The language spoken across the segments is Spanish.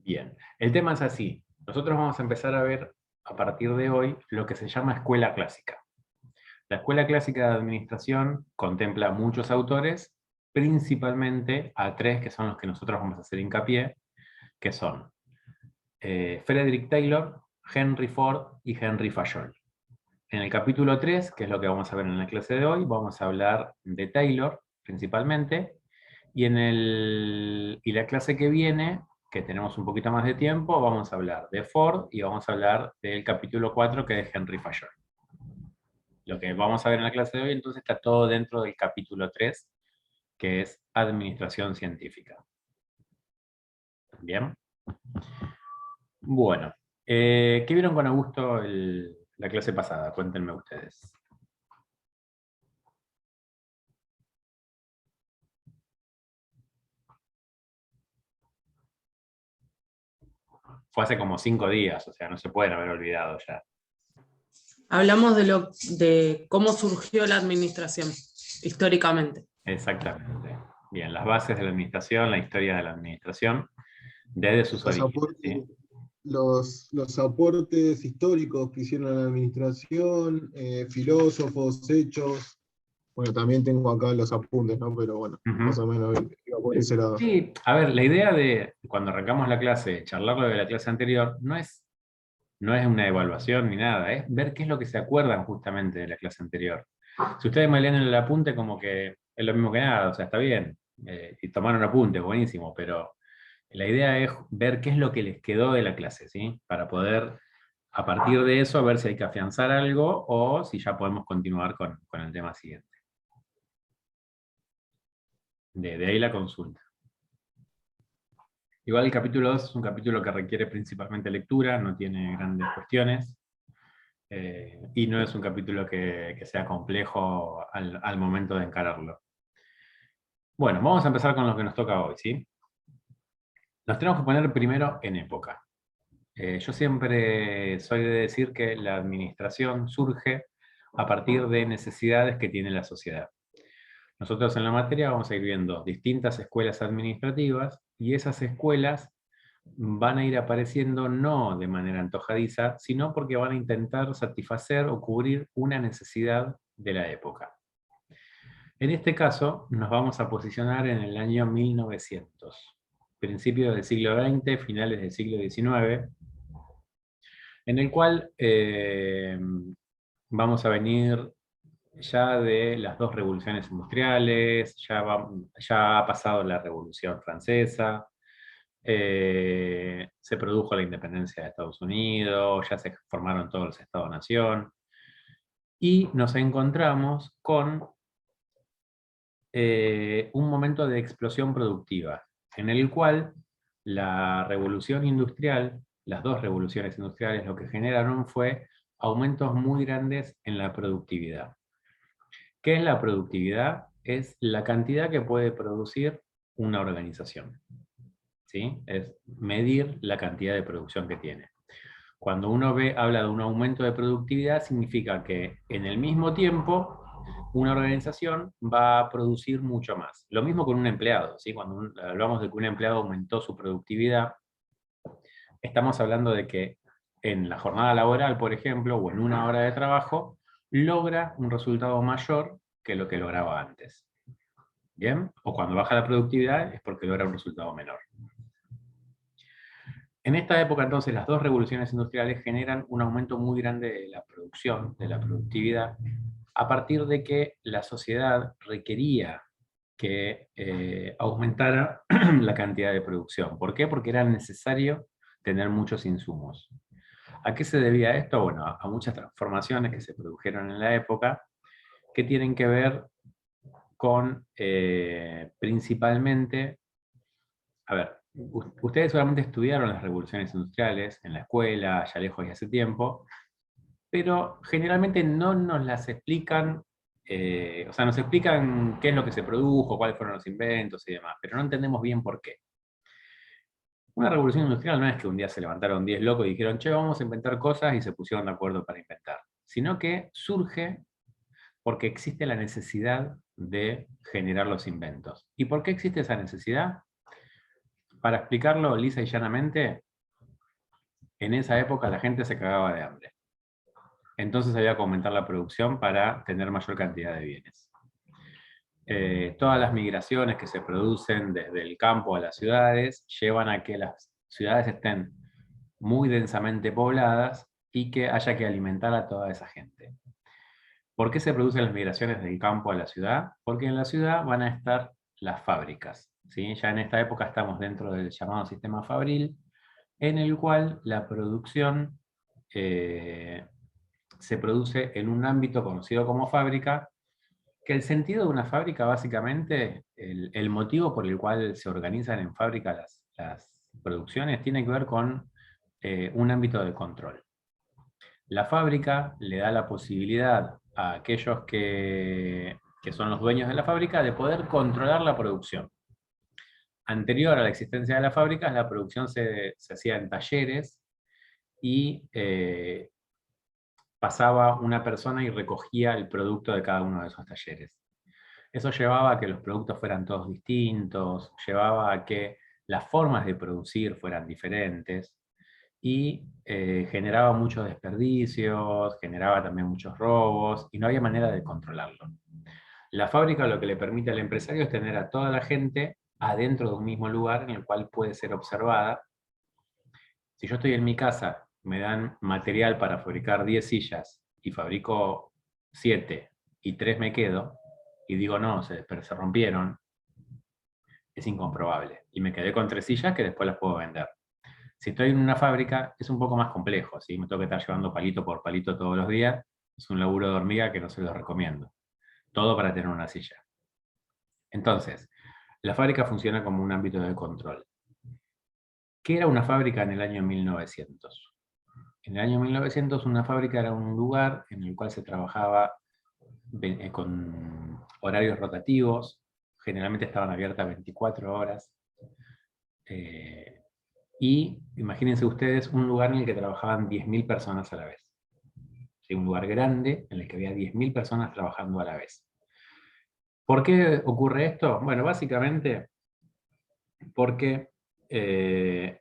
Bien, el tema es así. Nosotros vamos a empezar a ver a partir de hoy lo que se llama escuela clásica. La escuela clásica de administración contempla muchos autores, principalmente a tres que son los que nosotros vamos a hacer hincapié, que son Frederick Taylor, Henry Ford y Henry Fayol. En el capítulo 3, que es lo que vamos a ver en la clase de hoy, vamos a hablar de Taylor principalmente, y la clase que viene, que tenemos un poquito más de tiempo, vamos a hablar de Ford y vamos a hablar del capítulo 4, que es de Henry Fayol. Lo que vamos a ver en la clase de hoy, entonces, está todo dentro del capítulo 3, que es Administración Científica. Bien. Bueno, ¿qué vieron con Augusto la clase pasada? Cuéntenme ustedes. Fue hace como 5 días, o sea, no se pueden haber olvidado ya. Hablamos de cómo surgió la administración históricamente. Exactamente. Bien, las bases de la administración, la historia de la administración, desde sus Los orígenes, aportes, ¿sí? los aportes históricos que hicieron a la administración, filósofos, hechos. Bueno, también tengo acá los apuntes, ¿no? Pero bueno, más o menos iba por ese lado. Sí, a ver, la idea de cuando arrancamos la clase, charlar lo de la clase anterior, no es una evaluación ni nada, es ver qué es lo que se acuerdan justamente de la clase anterior. Si ustedes me leen el apunte, como que es lo mismo que nada, o sea, está bien, y tomaron apunte, buenísimo, pero la idea es ver qué es lo que les quedó de la clase, ¿sí? Para poder, a partir de eso, ver si hay que afianzar algo o si ya podemos continuar con el tema siguiente. De ahí la consulta. Igual el capítulo 2 es un capítulo que requiere principalmente lectura, no tiene grandes cuestiones, y no es un capítulo que sea complejo al momento de encararlo. Bueno, vamos a empezar con lo que nos toca hoy, ¿sí? Nos tenemos que poner primero en época. Yo siempre soy de decir que la administración surge a partir de necesidades que tiene la sociedad. Nosotros en la materia vamos a ir viendo distintas escuelas administrativas y esas escuelas van a ir apareciendo no de manera antojadiza, sino porque van a intentar satisfacer o cubrir una necesidad de la época. En este caso, nos vamos a posicionar en el año 1900, principios del siglo XX, finales del siglo XIX, en el cual vamos a venir ya de las dos revoluciones industriales, ya ha pasado la Revolución Francesa, se produjo la independencia de Estados Unidos, ya se formaron todos los Estados-nación, y nos encontramos con un momento de explosión productiva, en el cual la revolución industrial, las dos revoluciones industriales, lo que generaron fue aumentos muy grandes en la productividad. ¿Qué es la productividad? Es la cantidad que puede producir una organización. ¿Sí? Es medir la cantidad de producción que tiene. Cuando uno habla de un aumento de productividad, significa que en el mismo tiempo una organización va a producir mucho más. Lo mismo con un empleado, ¿sí? Cuando hablamos de que un empleado aumentó su productividad, estamos hablando de que en la jornada laboral, por ejemplo, o en una hora de trabajo, logra un resultado mayor que lo que lograba antes. ¿Bien? O cuando baja la productividad es porque logra un resultado menor. En esta época, entonces, las dos revoluciones industriales generan un aumento muy grande de la producción, de la productividad, a partir de que la sociedad requería que aumentara la cantidad de producción. ¿Por qué? Porque era necesario tener muchos insumos. ¿A qué se debía esto? Bueno, a muchas transformaciones que se produjeron en la época, que tienen que ver con principalmente, a ver, ustedes seguramente estudiaron las revoluciones industriales en la escuela, ya lejos y hace tiempo, pero generalmente no nos las explican, o sea, nos explican qué es lo que se produjo, cuáles fueron los inventos y demás, pero no entendemos bien por qué. Una revolución industrial no es que un día se levantaron 10 locos y dijeron, che, vamos a inventar cosas y se pusieron de acuerdo para inventar, sino que surge porque existe la necesidad de generar los inventos. ¿Y por qué existe esa necesidad? Para explicarlo lisa y llanamente, en esa época la gente se cagaba de hambre. Entonces había que aumentar la producción para tener mayor cantidad de bienes. Todas las migraciones que se producen desde el campo a las ciudades llevan a que las ciudades estén muy densamente pobladas y que haya que alimentar a toda esa gente. ¿Por qué se producen las migraciones del campo a la ciudad? Porque en la ciudad van a estar las fábricas, ¿sí? Ya en esta época estamos dentro del llamado sistema fabril, en el cual la producción se produce en un ámbito conocido como fábrica, que el sentido de una fábrica, básicamente, el motivo por el cual se organizan en fábrica las producciones, tiene que ver con un ámbito de control. La fábrica le da la posibilidad a aquellos que son los dueños de la fábrica de poder controlar la producción. Anterior a la existencia de las fábricas, la producción se hacía en talleres y pasaba una persona y recogía el producto de cada uno de esos talleres. Eso llevaba a que los productos fueran todos distintos, llevaba a que las formas de producir fueran diferentes y generaba muchos desperdicios, generaba también muchos robos y no había manera de controlarlo. La fábrica lo que le permite al empresario es tener a toda la gente adentro de un mismo lugar en el cual puede ser observada. Si yo estoy en mi casa, me dan material para fabricar 10 sillas y fabrico 7 y 3 me quedo, y digo no, se rompieron, es incomprobable. Y me quedé con 3 sillas que después las puedo vender. Si estoy en una fábrica, es un poco más complejo, ¿sí? Me tengo que estar llevando palito por palito todos los días. Es un laburo de hormiga que no se lo recomiendo. Todo para tener una silla. Entonces, la fábrica funciona como un ámbito de control. ¿Qué era una fábrica en el año 1900? En el año 1900 una fábrica era un lugar en el cual se trabajaba con horarios rotativos, generalmente estaban abiertas 24 horas, y imagínense ustedes un lugar en el que trabajaban 10.000 personas a la vez. ¿Sí? Un lugar grande en el que había 10.000 personas trabajando a la vez. ¿Por qué ocurre esto? Bueno, básicamente porque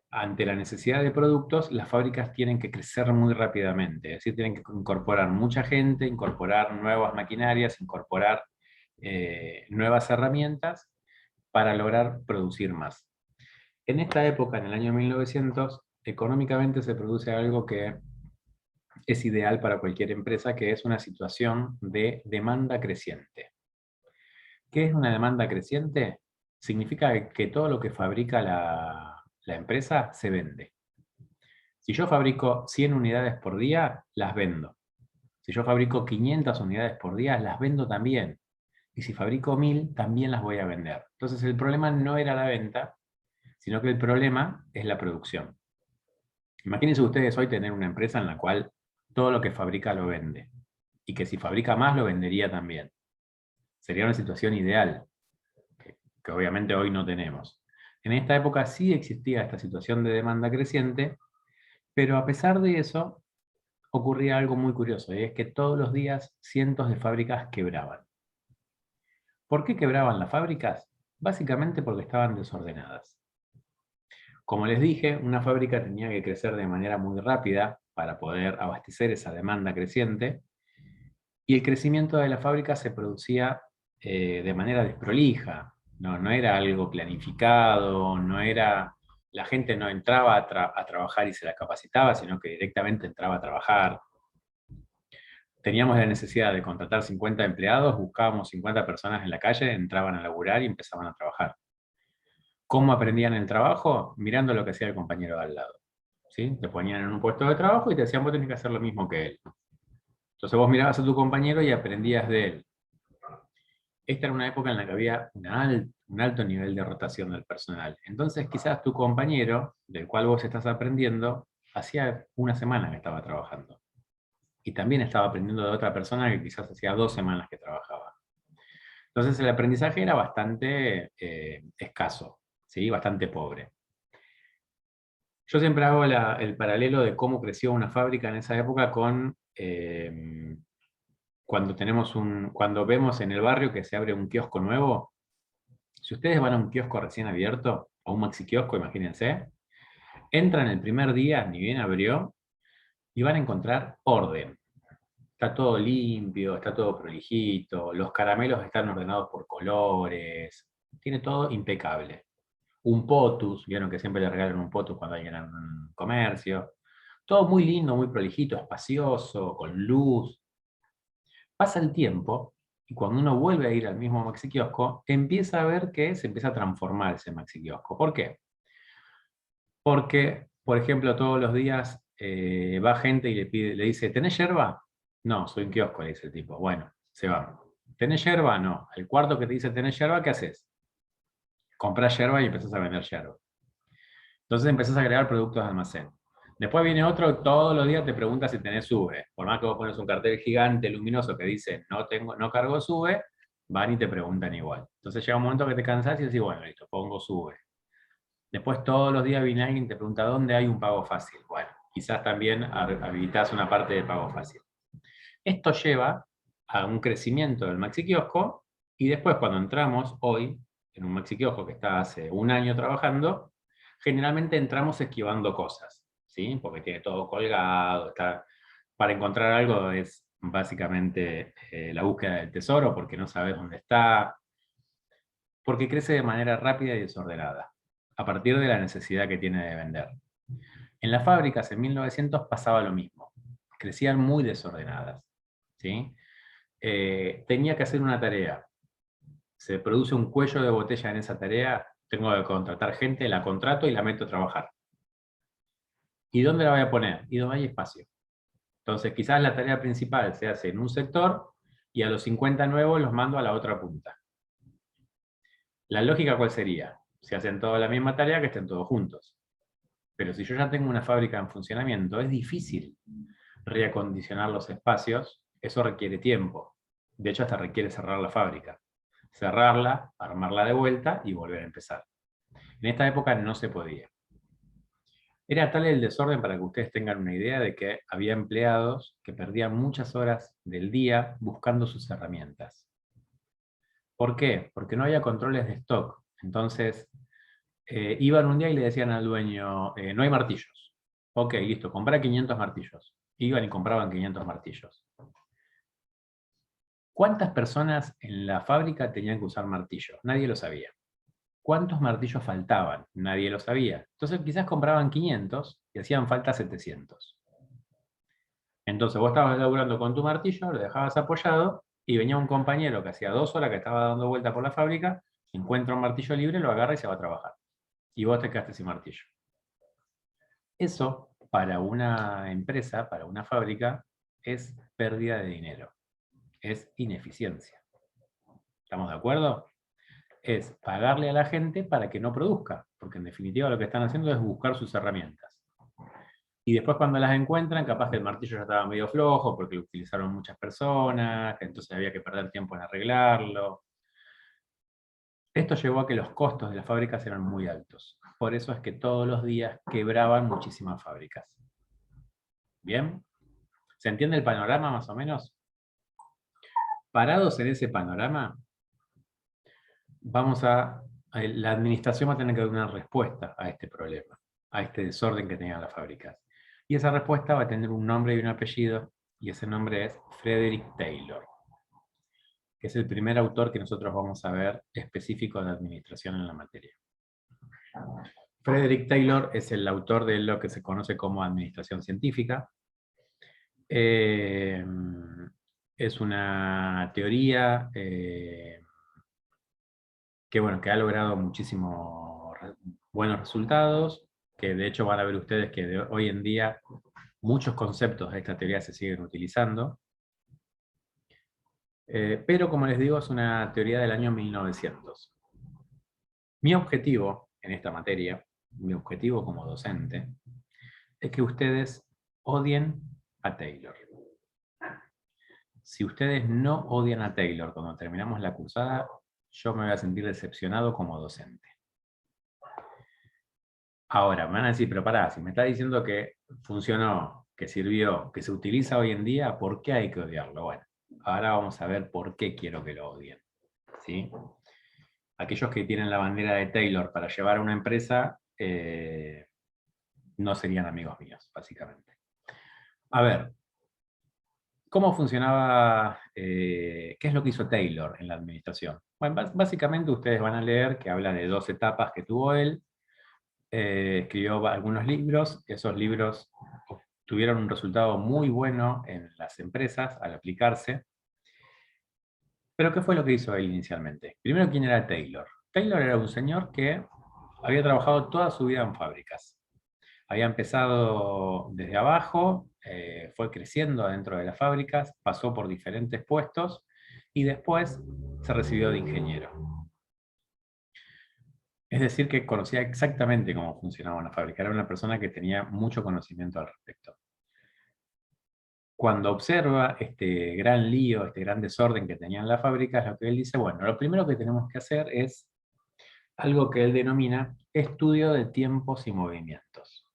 ante la necesidad de productos, las fábricas tienen que crecer muy rápidamente, es decir, tienen que incorporar mucha gente, incorporar nuevas maquinarias, incorporar nuevas herramientas para lograr producir más. En esta época, en el año 1900, económicamente se produce algo que es ideal para cualquier empresa, que es una situación de demanda creciente. ¿Qué es una demanda creciente? Significa que todo lo que fabrica la empresa se vende. Si yo fabrico 100 unidades por día, las vendo. Si yo fabrico 500 unidades por día, las vendo también. Y si fabrico 1000, también las voy a vender. Entonces el problema no era la venta, sino que el problema es la producción. Imagínense ustedes hoy tener una empresa en la cual todo lo que fabrica lo vende. Y que si fabrica más, lo vendería también. Sería una situación ideal, que obviamente hoy no tenemos. En esta época sí existía esta situación de demanda creciente, pero a pesar de eso, ocurría algo muy curioso, y es que todos los días cientos de fábricas quebraban. ¿Por qué quebraban las fábricas? Básicamente porque estaban desordenadas. Como les dije, una fábrica tenía que crecer de manera muy rápida para poder abastecer esa demanda creciente, y el crecimiento de la fábrica se producía de manera desprolija. No era algo planificado, la gente no entraba a trabajar y se la capacitaba, sino que directamente entraba a trabajar. Teníamos la necesidad de contratar 50 empleados, buscábamos 50 personas en la calle, entraban a laburar y empezaban a trabajar. ¿Cómo aprendían el trabajo? Mirando lo que hacía el compañero de al lado. ¿Sí? Te ponían en un puesto de trabajo y te decían, vos tenés que hacer lo mismo que él. Entonces vos mirabas a tu compañero y aprendías de él. Esta era una época en la que había un alto nivel de rotación del personal. Entonces quizás tu compañero, del cual vos estás aprendiendo, hacía una semana que estaba trabajando. Y también estaba aprendiendo de otra persona que quizás hacía 2 semanas que trabajaba. Entonces el aprendizaje era bastante escaso, ¿sí? Bastante pobre. Yo siempre hago el paralelo de cómo creció una fábrica en esa época con cuando vemos en el barrio que se abre un kiosco nuevo. Si ustedes van a un kiosco recién abierto, o un maxiquiosco, imagínense, entran el primer día, ni bien abrió, y van a encontrar orden. Está todo limpio, está todo prolijito, los caramelos están ordenados por colores, tiene todo impecable. Un potus, vieron que siempre le regalan un potus cuando hay en un comercio. Todo muy lindo, muy prolijito, espacioso, con luz. Pasa el tiempo y cuando uno vuelve a ir al mismo maxiquiosco, empieza a ver que se empieza a transformar ese maxiquiosco. ¿Por qué? Porque, por ejemplo, todos los días va gente y le dice, ¿tenés yerba? No, soy un kiosco, le dice el tipo. Bueno, se va. ¿Tenés yerba? No. El cuarto que te dice, ¿tenés yerba? ¿Qué haces? Comprás yerba y empezás a vender yerba. Entonces empezás a agregar productos de almacén. Después viene otro, todos los días te pregunta si tenés SUBE. Por más que vos pones un cartel gigante, luminoso, que dice, no cargo SUBE, van y te preguntan igual. Entonces llega un momento que te cansás y decís, bueno, listo, pongo SUBE. Después todos los días viene alguien y te pregunta, ¿dónde hay un pago fácil? Bueno, quizás también habilitas una parte de pago fácil. Esto lleva a un crecimiento del maxiquiosco y después cuando entramos hoy en un maxiquiosco que está hace un año trabajando, generalmente entramos esquivando cosas, ¿sí? Porque tiene todo colgado, para encontrar algo es básicamente la búsqueda del tesoro porque no sabes dónde está, porque crece de manera rápida y desordenada, a partir de la necesidad que tiene de vender. En las fábricas en 1900 pasaba lo mismo, crecían muy desordenadas, ¿sí? Tenía que hacer una tarea, se produce un cuello de botella en esa tarea, tengo que contratar gente, la contrato y la meto a trabajar. ¿Y dónde la voy a poner? Y donde hay espacio. Entonces quizás la tarea principal se hace en un sector y a los 50 nuevos los mando a la otra punta. La lógica, ¿cuál sería? Se hacen toda la misma tarea, que estén todos juntos. Pero si yo ya tengo una fábrica en funcionamiento, es difícil reacondicionar los espacios, eso requiere tiempo. De hecho, hasta requiere cerrar la fábrica. Cerrarla, armarla de vuelta y volver a empezar. En esta época no se podía. Era tal el desorden, para que ustedes tengan una idea, de que había empleados que perdían muchas horas del día buscando sus herramientas. ¿Por qué? Porque no había controles de stock. Entonces, iban un día y le decían al dueño, no hay martillos. Ok, listo, comprá 500 martillos. Iban y compraban 500 martillos. ¿Cuántas personas en la fábrica tenían que usar martillos? Nadie lo sabía. ¿Cuántos martillos faltaban? Nadie lo sabía. Entonces quizás compraban 500 y hacían falta 700. Entonces vos estabas laburando con tu martillo, lo dejabas apoyado y venía un compañero que hacía 2 horas que estaba dando vuelta por la fábrica, encuentra un martillo libre, lo agarra y se va a trabajar. Y vos te quedaste sin martillo. Eso, para una empresa, para una fábrica, es pérdida de dinero. Es ineficiencia. ¿Estamos de acuerdo? Es pagarle a la gente para que no produzca, porque en definitiva lo que están haciendo es buscar sus herramientas. Y después cuando las encuentran, capaz que el martillo ya estaba medio flojo, porque lo utilizaron muchas personas, entonces había que perder tiempo en arreglarlo. Esto llevó a que los costos de las fábricas eran muy altos. Por eso es que todos los días quebraban muchísimas fábricas. ¿Bien? ¿Se entiende el panorama más o menos? Parados en ese panorama, la administración va a tener que dar una respuesta a este problema, a este desorden que tenían las fábricas. Y esa respuesta va a tener un nombre y un apellido, y ese nombre es Frederick Taylor, que es el primer autor que nosotros vamos a ver específico de administración en la materia. Frederick Taylor es el autor de lo que se conoce como administración científica. Es una teoría que ha logrado muchísimos buenos resultados, que de hecho van a ver ustedes que hoy en día muchos conceptos de esta teoría se siguen utilizando. Pero como les digo, es una teoría del año 1900. Mi objetivo en esta materia, mi objetivo como docente, es que ustedes odien a Taylor. Si ustedes no odian a Taylor cuando terminamos la cursada, yo me voy a sentir decepcionado como docente. Ahora, me van a decir, pero pará, si me está diciendo que funcionó, que sirvió, que se utiliza hoy en día, ¿por qué hay que odiarlo? Bueno, ahora vamos a ver por qué quiero que lo odien. ¿Sí? aquellos que tienen la bandera de Taylor para llevar a una empresa no serían amigos míos, básicamente. A ver, ¿cómo funcionaba? ¿Qué es lo que hizo Taylor en la administración? Bueno, básicamente ustedes van a leer que habla de 2 etapas que tuvo él. Escribió algunos libros, esos libros tuvieron un resultado muy bueno en las empresas al aplicarse. Pero ¿qué fue lo que hizo él inicialmente? Primero, ¿quién era Taylor? Taylor era un señor que había trabajado toda su vida en fábricas. Había empezado desde abajo, fue creciendo dentro de las fábricas, pasó por diferentes puestos y después se recibió de ingeniero. Es decir, que conocía exactamente cómo funcionaba una fábrica. Era una persona que tenía mucho conocimiento al respecto. Cuando observa este gran lío, este gran desorden que tenían las fábricas, lo que él dice, bueno, lo primero que tenemos que hacer es algo que él denomina estudio de tiempos y movimientos.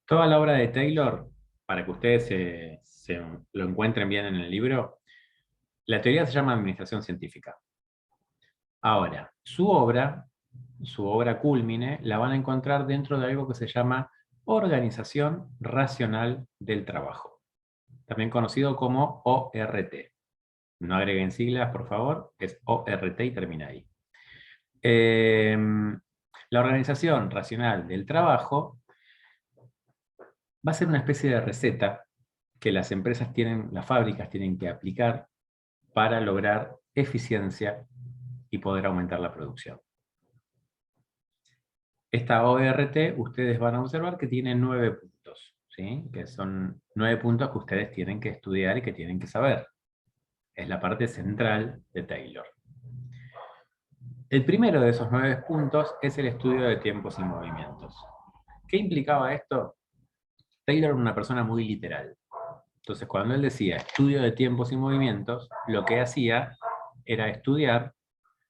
Toda la obra de Taylor, para que ustedes lo encuentren bien en el libro, la teoría se llama administración científica. Ahora, su obra cúlmine, la van a encontrar dentro de algo que se llama organización racional del trabajo, también conocido como ORT. No agreguen siglas, por favor, es ORT y termina ahí. La organización racional del trabajo va a ser una especie de receta que las empresas las fábricas tienen que aplicar para lograr eficiencia y poder aumentar la producción. Esta ORT, ustedes van a observar que tiene 9 puntos, ¿sí? Que son 9 puntos que ustedes tienen que estudiar y que tienen que saber. Es la parte central de Taylor. El primero de esos 9 puntos es el estudio de tiempos y movimientos. ¿Qué implicaba esto? Taylor era una persona muy literal. Entonces, cuando él decía estudio de tiempos y movimientos, lo que hacía era estudiar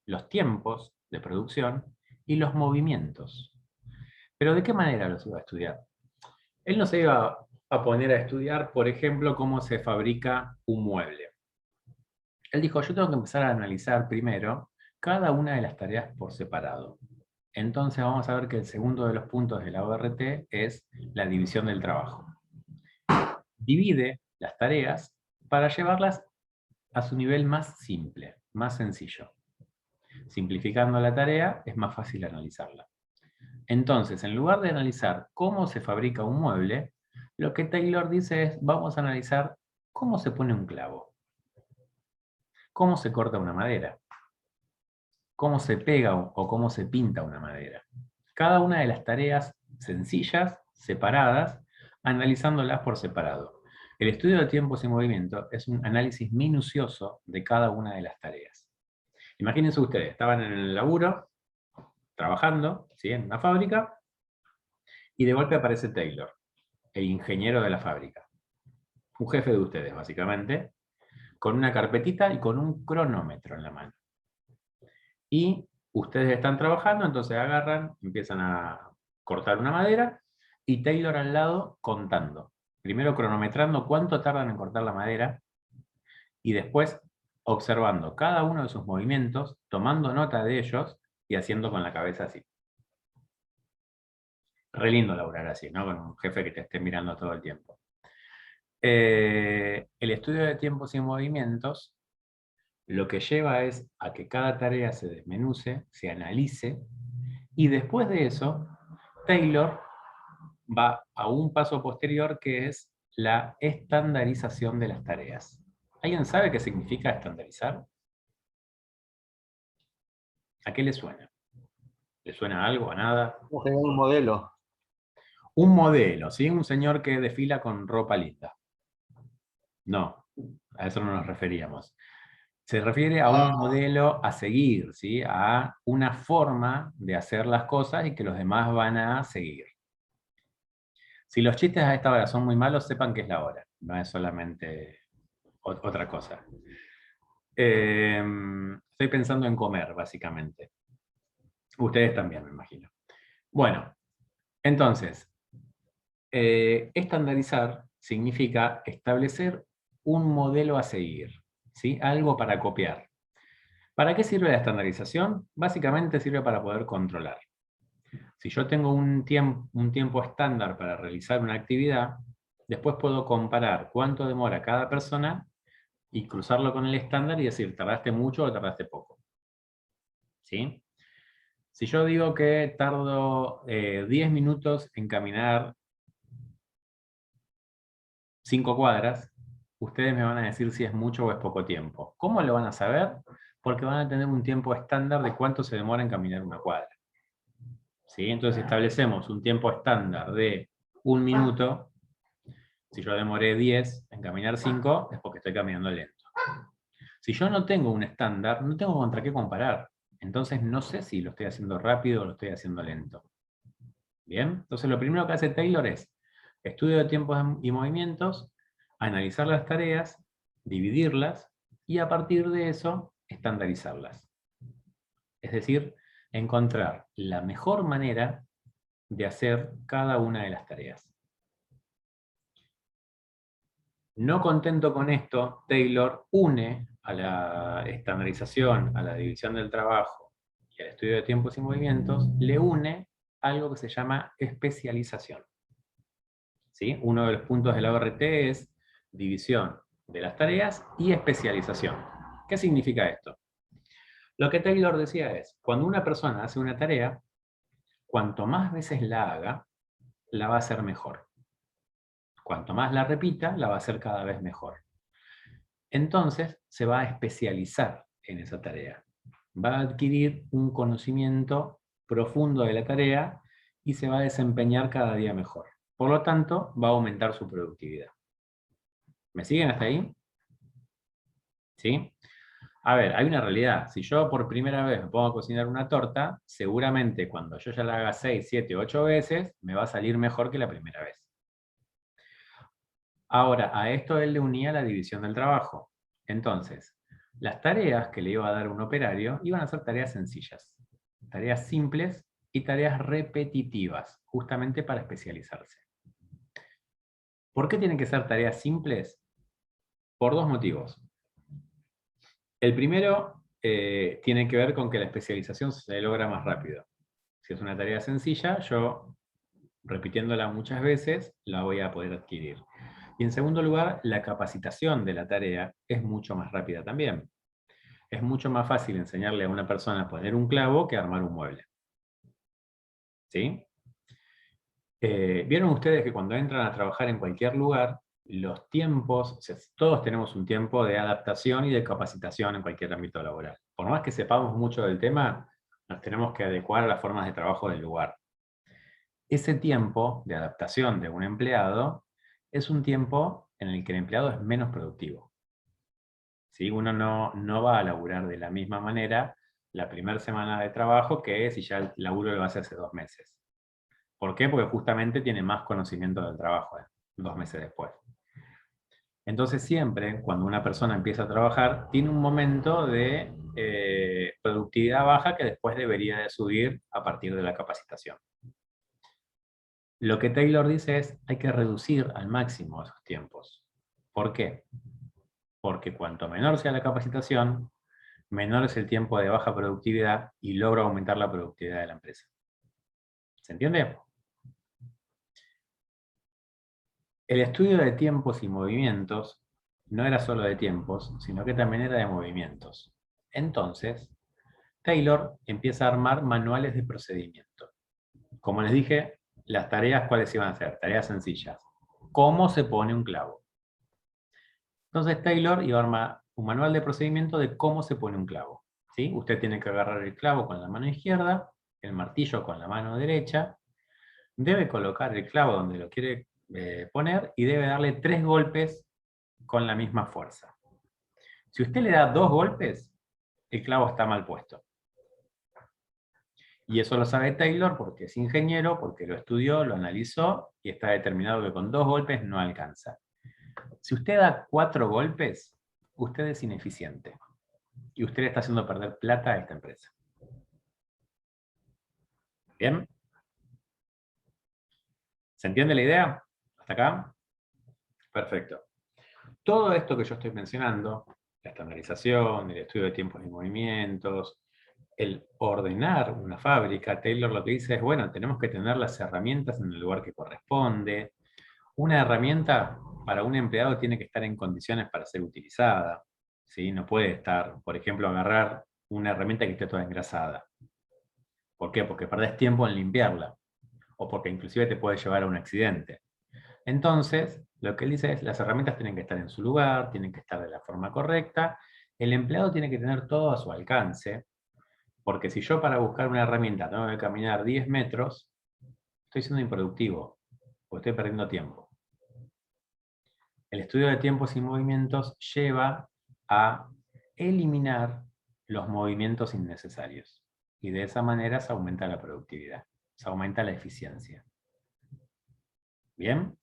los tiempos de producción y los movimientos. ¿Pero de qué manera los iba a estudiar? Él no se iba a poner a estudiar, por ejemplo, cómo se fabrica un mueble. Él dijo, yo tengo que empezar a analizar primero cada una de las tareas por separado. Entonces vamos a ver que el segundo de los puntos de la ORT es la división del trabajo. Divide las tareas para llevarlas a su nivel más simple, más sencillo. Simplificando la tarea es más fácil analizarla. Entonces, en lugar de analizar cómo se fabrica un mueble, lo que Taylor dice es, vamos a analizar cómo se pone un clavo, cómo se corta una madera, cómo se pega o cómo se pinta una madera. Cada una de las tareas sencillas, separadas, analizándolas por separado. El estudio de tiempos y movimiento es un análisis minucioso de cada una de las tareas. Imagínense ustedes, estaban en el laburo, trabajando, ¿sí? En una fábrica, y de golpe aparece Taylor, el ingeniero de la fábrica. Un jefe de ustedes, básicamente, con una carpetita y con un cronómetro en la mano. Y ustedes están trabajando, entonces agarran, empiezan a cortar una madera, y Taylor al lado contando. Primero cronometrando cuánto tardan en cortar la madera, y después observando cada uno de sus movimientos, tomando nota de ellos, y haciendo con la cabeza así. Re lindo laburar así, ¿no? Con un jefe que te esté mirando todo el tiempo. El estudio de tiempos y movimientos lo que lleva es a que cada tarea se desmenuce, se analice, y después de eso, Taylor va a un paso posterior que es la estandarización de las tareas. ¿Alguien sabe qué significa estandarizar? ¿A qué le suena? ¿Le suena a algo, a nada? Vamos a generar un modelo. Un modelo, ¿sí? Un señor que desfila con ropa linda. No, a eso no nos referíamos. Se refiere a un modelo a seguir, ¿sí? A una forma de hacer las cosas y que los demás van a seguir. Si los chistes a esta hora son muy malos, sepan que es la hora, no es solamente otra cosa. Estoy pensando en comer, básicamente. Ustedes también, me imagino. Bueno, entonces, estandarizar significa establecer un modelo a seguir, ¿sí? Algo para copiar. ¿Para qué sirve la estandarización? Básicamente sirve para poder controlar. Si yo tengo un tiempo estándar para realizar una actividad, después puedo comparar cuánto demora cada persona y cruzarlo con el estándar y decir, ¿tardaste mucho o tardaste poco? ¿Sí? Si yo digo que tardo 10 minutos en caminar 5 cuadras, ustedes me van a decir si es mucho o es poco tiempo. ¿Cómo lo van a saber? Porque van a tener un tiempo estándar de cuánto se demora en caminar una cuadra. ¿Sí? Entonces, si establecemos un tiempo estándar de 1 minuto, si yo demoré 10 en caminar 5, es porque estoy caminando lento. Si yo no tengo un estándar, no tengo contra qué comparar. Entonces, no sé si lo estoy haciendo rápido o lo estoy haciendo lento. ¿Bien? Entonces, lo primero que hace Taylor es estudio de tiempos y movimientos, analizar las tareas, dividirlas y a partir de eso, estandarizarlas. Es decir, encontrar la mejor manera de hacer cada una de las tareas. No contento con esto, Taylor une a la estandarización, a la división del trabajo y al estudio de tiempos y movimientos, le une algo que se llama especialización. ¿Sí? Uno de los puntos de la ORT es división de las tareas y especialización. ¿Qué significa esto? Lo que Taylor decía es, cuando una persona hace una tarea, cuanto más veces la haga, la va a hacer mejor. Cuanto más la repita, la va a hacer cada vez mejor. Entonces, se va a especializar en esa tarea. Va a adquirir un conocimiento profundo de la tarea y se va a desempeñar cada día mejor. Por lo tanto, va a aumentar su productividad. ¿Me siguen hasta ahí? ¿Sí? A ver, hay una realidad. Si yo por primera vez me pongo a cocinar una torta, seguramente cuando yo ya la haga 6, 7, 8 veces, me va a salir mejor que la primera vez. Ahora, a esto él le unía la división del trabajo. Entonces, las tareas que le iba a dar un operario iban a ser tareas sencillas, tareas simples y tareas repetitivas, justamente para especializarse. ¿Por qué tienen que ser tareas simples? Por dos motivos. El primero tiene que ver con que la especialización se logra más rápido. Si es una tarea sencilla, yo, repitiéndola muchas veces, la voy a poder adquirir. Y en segundo lugar, la capacitación de la tarea es mucho más rápida también. Es mucho más fácil enseñarle a una persona a poner un clavo que a armar un mueble. ¿Sí? ¿Vieron ustedes que cuando entran a trabajar en cualquier lugar, los tiempos, o sea, todos tenemos un tiempo de adaptación y de capacitación en cualquier ámbito laboral? Por más que sepamos mucho del tema, nos tenemos que adecuar a las formas de trabajo del lugar. Ese tiempo de adaptación de un empleado es un tiempo en el que el empleado es menos productivo. ¿Sí? Uno no va a laburar de la misma manera la primera semana de trabajo que si ya el laburo lo hace hace 2 meses. ¿Por qué? Porque justamente tiene más conocimiento del trabajo 2 meses después. Entonces siempre, cuando una persona empieza a trabajar, tiene un momento de productividad baja que después debería de subir a partir de la capacitación. Lo que Taylor dice es, hay que reducir al máximo esos tiempos. ¿Por qué? Porque cuanto menor sea la capacitación, menor es el tiempo de baja productividad y logra aumentar la productividad de la empresa. ¿Se entiende? El estudio de tiempos y movimientos no era solo de tiempos, sino que también era de movimientos. Entonces, Taylor empieza a armar manuales de procedimiento. Como les dije, las tareas, ¿cuáles iban a ser? Tareas sencillas. ¿Cómo se pone un clavo? Entonces Taylor iba a armar un manual de procedimiento de cómo se pone un clavo. ¿Sí? Usted tiene que agarrar el clavo con la mano izquierda, el martillo con la mano derecha, debe colocar el clavo donde lo quiere poner y debe darle 3 golpes con la misma fuerza. Si usted le da 2 golpes, el clavo está mal puesto. Y eso lo sabe Taylor porque es ingeniero, porque lo estudió, lo analizó y está determinado que con 2 golpes no alcanza. Si usted da 4 golpes, usted es ineficiente. Y usted le está haciendo perder plata a esta empresa. ¿Bien? ¿Se entiende la idea? ¿Hasta acá? Perfecto. Todo esto que yo estoy mencionando La estandarización, el estudio de tiempos y movimientos, el ordenar una fábrica. Taylor lo que dice es, bueno, tenemos que tener las herramientas en el lugar que corresponde. Una herramienta para un empleado tiene que estar en condiciones para ser utilizada, ¿sí? No puede estar, por ejemplo, agarrar una herramienta que esté toda engrasada. ¿Por qué? Porque perdés tiempo en limpiarla, o porque inclusive te puede llevar a un accidente. Entonces, lo que él dice es, las herramientas tienen que estar en su lugar, tienen que estar de la forma correcta, el empleado tiene que tener todo a su alcance, porque si yo para buscar una herramienta tengo que caminar 10 metros, estoy siendo improductivo, porque estoy perdiendo tiempo. El estudio de tiempos y movimientos lleva a eliminar los movimientos innecesarios. Y de esa manera se aumenta la productividad, se aumenta la eficiencia. ¿Bien?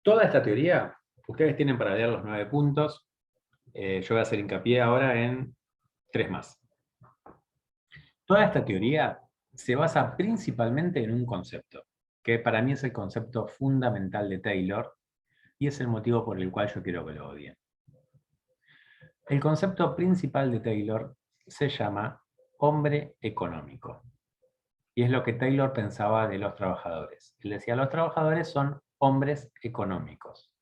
Toda esta teoría, ustedes tienen para leer los 9 puntos. Yo voy a hacer hincapié ahora en 3 más. Toda esta teoría se basa principalmente en un concepto, que para mí es el concepto fundamental de Taylor, y es el motivo por el cual yo quiero que lo odien. El concepto principal de Taylor se llama hombre económico. Y es lo que Taylor pensaba de los trabajadores. Él decía, los trabajadores son hombres económicos.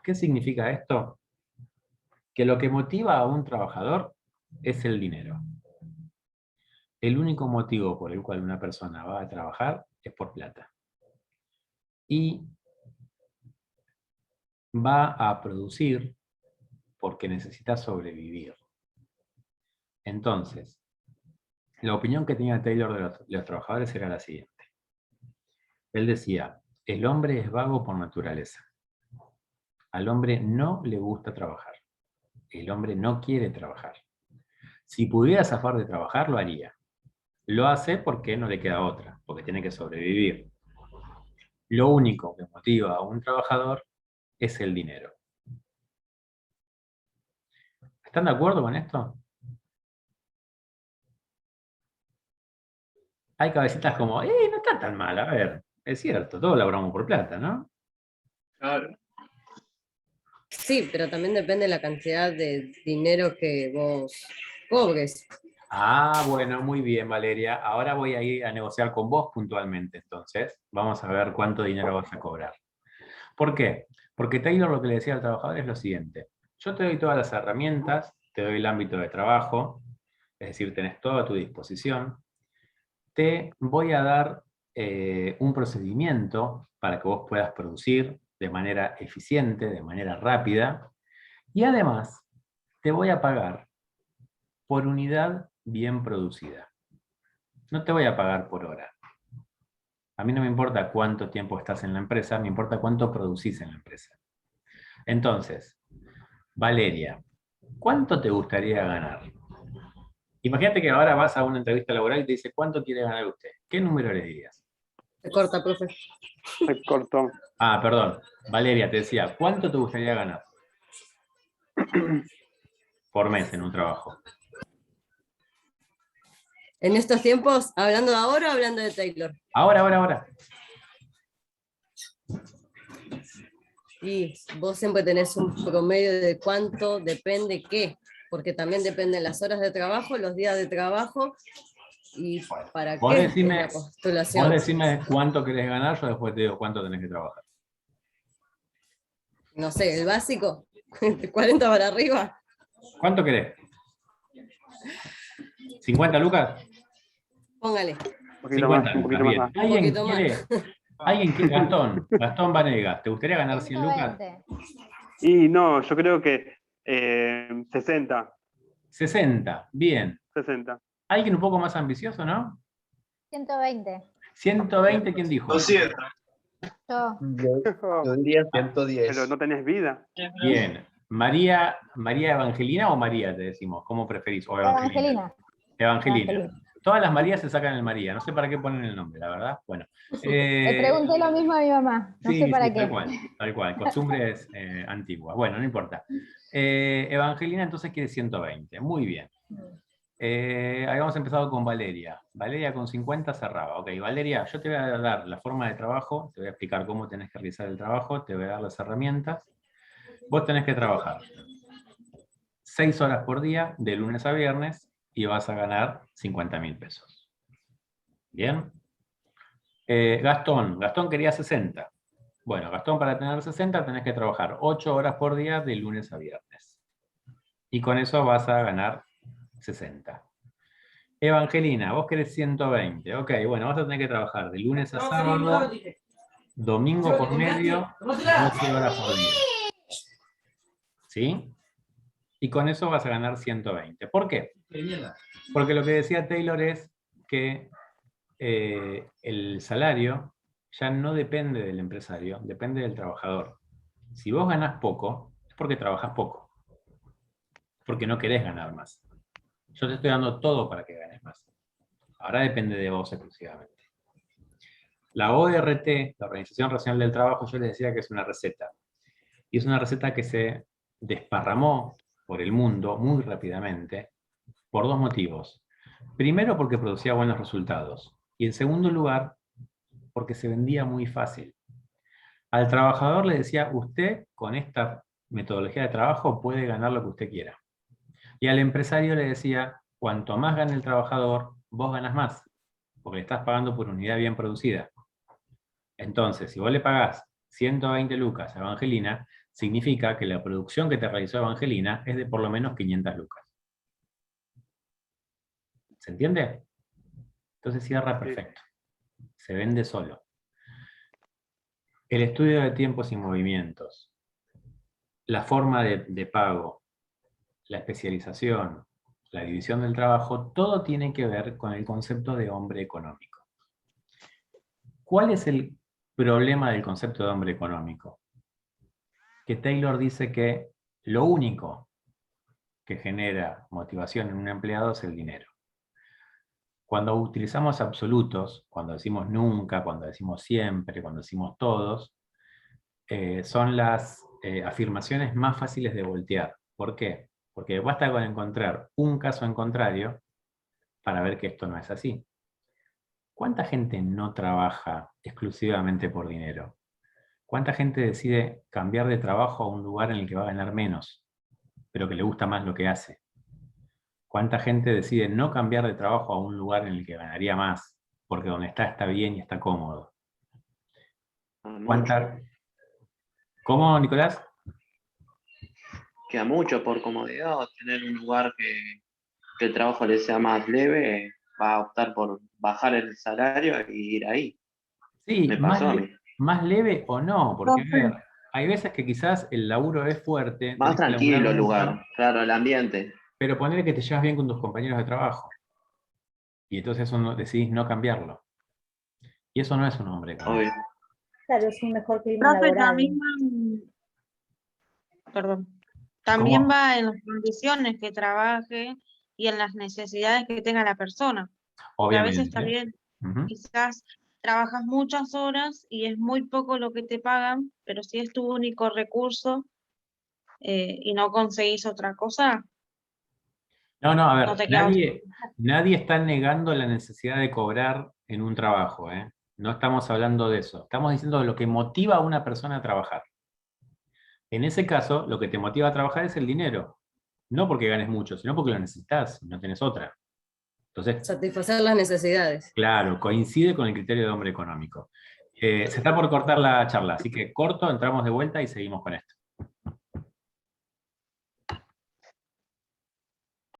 ¿Qué significa esto? Que lo que motiva a un trabajador es el dinero. El único motivo por el cual una persona va a trabajar es por plata. Y va a producir porque necesita sobrevivir. Entonces, la opinión que tenía Taylor de los trabajadores era la siguiente. Él decía, el hombre es vago por naturaleza. Al hombre no le gusta trabajar. El hombre no quiere trabajar. Si pudiera zafar de trabajar, lo haría. Lo hace porque no le queda otra, porque tiene que sobrevivir. Lo único que motiva a un trabajador es el dinero. ¿Están de acuerdo con esto? Hay cabecitas como, no está tan mal, a ver, es cierto, todos laburamos por plata, ¿no? Claro. Sí, pero también depende de la cantidad de dinero que vos cobres. Ah, bueno, muy bien, Valeria. Ahora voy a ir a negociar con vos puntualmente, entonces. Vamos a ver cuánto dinero vas a cobrar. ¿Por qué? Porque Taylor lo que le decía al trabajador es lo siguiente. Yo te doy todas las herramientas, te doy el ámbito de trabajo, es decir, tenés todo a tu disposición. Te voy a dar un procedimiento para que vos puedas producir de manera eficiente, de manera rápida, y además te voy a pagar por unidad bien producida. No te voy a pagar por hora. A mí no me importa cuánto tiempo estás en la empresa, me importa cuánto producís en la empresa. Entonces, Valeria, ¿cuánto te gustaría ganar? Imagínate que ahora vas a una entrevista laboral y te dice, ¿cuánto quiere ganar usted? ¿Qué número le dirías? Se corta, profe. Se cortó. Ah, perdón. Valeria, te decía, ¿cuánto te gustaría ganar por mes en un trabajo? En estos tiempos, ¿hablando de ahora o hablando de Taylor? Ahora. Y vos siempre tenés un promedio de cuánto depende qué, porque también dependen las horas de trabajo, los días de trabajo y para Vos qué decime, es la postulación. vos decime cuánto querés ganar, yo después te digo cuánto tenés que trabajar. No sé, el básico, de 40 para arriba. ¿Cuánto querés? ¿50 lucas? Póngale. Un poquito más, un poquito bien. más. ¿Alguien poquito quiere? ¿Alguien quiere? Gastón Vanegas, ¿te gustaría ganar 100 lucas? 120. Y no, yo creo que 60. 60, bien. 60. ¿Alguien un poco más ambicioso, no? 120. 120, ¿quién dijo? 200. Yo. Yo diría 110. Pero no tenés vida. Bien. ¿María Evangelina o María te decimos? ¿Cómo preferís? ¿O Evangelina? Evangelina. Todas las Marías se sacan el María. No sé para qué ponen el nombre, la verdad. Bueno. Le pregunté lo mismo a mi mamá. No sé para qué. Tal cual. Costumbres antiguas. Bueno, no importa. Evangelina entonces quiere 120. Muy bien. Habíamos empezado con Valeria. Valeria con 50 cerraba. Ok, Valeria, yo te voy a dar la forma de trabajo, te voy a explicar cómo tenés que realizar el trabajo, te voy a dar las herramientas. Vos tenés que trabajar 6 horas por día, de lunes a viernes, y vas a ganar 50.000 pesos. ¿Bien? Gastón quería 60. Bueno, Gastón, para tener 60 tenés que trabajar 8 horas por día de lunes a viernes. Y con eso vas a ganar 60. Evangelina, vos querés 120. Ok, bueno, vas a tener que trabajar de lunes a sábado, domingo por medio, 12 horas por día. ¿Sí? Y con eso vas a ganar 120. ¿Por qué? Porque lo que decía Taylor es que el salario ya no depende del empresario, depende del trabajador. Si vos ganás poco, es porque trabajás poco. Porque no querés ganar más. Yo te estoy dando todo para que ganes más. Ahora depende de vos exclusivamente. La ORT, la Organización Racional del Trabajo, yo les decía que es una receta. Y es una receta que se desparramó por el mundo muy rápidamente por 2 motivos. Primero, porque producía buenos resultados. Y en segundo lugar, porque se vendía muy fácil. Al trabajador le decía, usted con esta metodología de trabajo puede ganar lo que usted quiera. Y al empresario le decía, cuanto más gane el trabajador, vos ganás más, porque le estás pagando por unidad bien producida. Entonces, si vos le pagás 120 lucas a Evangelina, significa que la producción que te realizó Evangelina es de por lo menos 500 lucas. ¿Se entiende? Entonces cierra perfecto. Se vende solo. El estudio de tiempos y movimientos, la forma de pago, la especialización, la división del trabajo, todo tiene que ver con el concepto de hombre económico. ¿Cuál es el problema del concepto de hombre económico? Que Taylor dice que lo único que genera motivación en un empleado es el dinero. Cuando utilizamos absolutos, cuando decimos nunca, cuando decimos siempre, cuando decimos todos, son las afirmaciones más fáciles de voltear. ¿Por qué? Porque basta con encontrar un caso en contrario para ver que esto no es así. ¿Cuánta gente no trabaja exclusivamente por dinero? ¿Cuánta gente decide cambiar de trabajo a un lugar en el que va a ganar menos, pero que le gusta más lo que hace? ¿Cuánta gente decide no cambiar de trabajo a un lugar en el que ganaría más, porque donde está bien y está cómodo? ¿Cuánta... ¿Cómo, Nicolás? Queda mucho por comodidad, o tener un lugar que el trabajo le sea más leve, va a optar por bajar el salario e ir ahí. Sí, Me pasó a mí. más leve o no, porque a ver, hay veces que quizás el laburo es fuerte. Más tenés que laburar tranquilo el mucho, lugar, claro, el ambiente. pero ponele que te llevas bien con tus compañeros de trabajo. Y entonces decidís no cambiarlo. Y eso no es un hombre económico. Obvio. Claro, es un mejor clima Profe, laboral. también ¿Cómo? va en las condiciones que trabaje y en las necesidades que tenga la persona. Porque a veces Obviamente. también Ujú. quizás trabajas muchas horas y es muy poco lo que te pagan, pero si es tu único recurso y no conseguís otra cosa, No, a no ver, te queda otra. nadie está negando la necesidad de cobrar en un trabajo, ¿eh? No estamos hablando de eso. Estamos diciendo lo que motiva a una persona a trabajar. En ese caso, lo que te motiva a trabajar es el dinero. No porque ganes mucho, sino porque lo necesitas, no tenés otra. Entonces, Satisfacer las necesidades. claro, coincide con el criterio de hombre económico. Se está por cortar la charla, así que corto, entramos de vuelta y seguimos con esto.